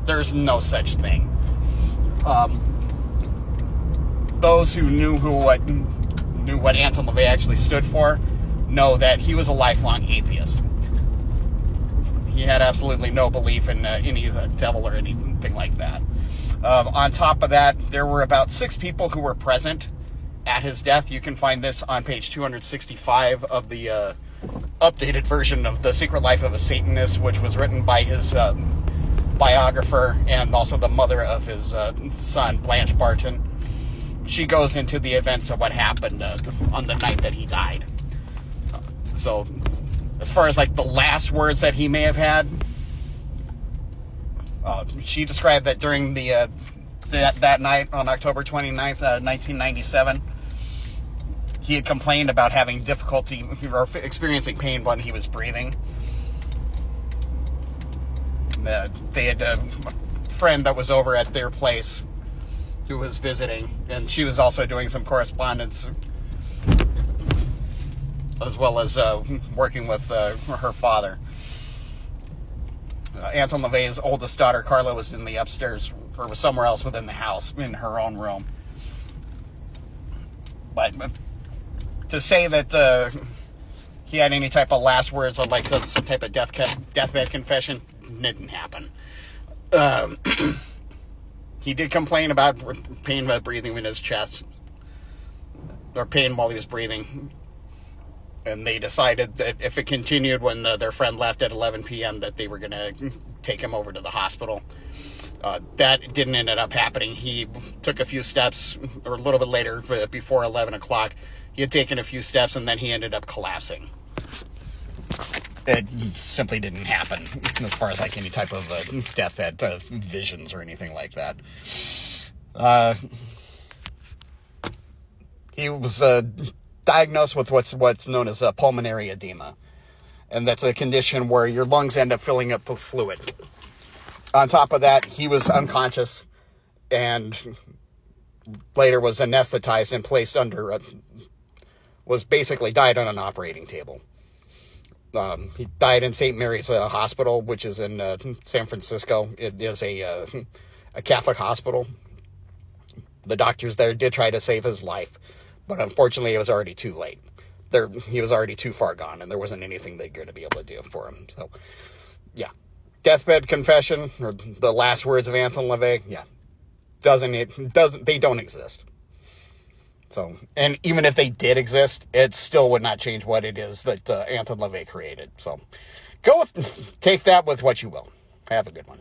There's no such thing. Those who knew what Anton LaVey actually stood for know that he was a lifelong atheist. He had absolutely no belief in any of the devil or anything like that. On top of that, there were about 6 people who were present at his death. You can find this on page 265 of the updated version of The Secret Life of a Satanist, which was written by his biographer and also the mother of his son, Blanche Barton. She goes into the events of what happened on the night that he died. So, as far as like the last words that he may have had, she described that during that night on October 29th, 1997, he had complained about having difficulty or experiencing pain when he was breathing. They had a friend that was over at their place who was visiting, and she was also doing some correspondence as well as working with her father. Anton LaVey's oldest daughter, Carla, was in the upstairs, or was somewhere else within the house, in her own room. But to say that he had any type of last words on like some type of deathbed confession didn't happen. He did complain about pain while breathing in his chest, or pain while he was breathing. And they decided that if it continued when their friend left at 11 p.m. that they were going to take him over to the hospital. That didn't end up happening. He took a few steps, or a little bit later, before 11 o'clock. He had taken a few steps, and then he ended up collapsing. It simply didn't happen as far as like any type of deathbed visions or anything like that. He was diagnosed with what's known as pulmonary edema, and that's a condition where your lungs end up filling up with fluid. On top of that, he was unconscious and later was anesthetized and placed under was basically died on an operating table. He died in St. Mary's Hospital, which is in San Francisco. It is a Catholic hospital. The doctors there did try to save his life, but unfortunately it was already too late. He was already too far gone, and there wasn't anything they're going to be able to do for him. So, yeah. Deathbed confession, or the last words of Anton LaVey, yeah. They don't exist. So, and even if they did exist, it still would not change what it is that Anton LaVey created. So, take that with what you will. Have a good one.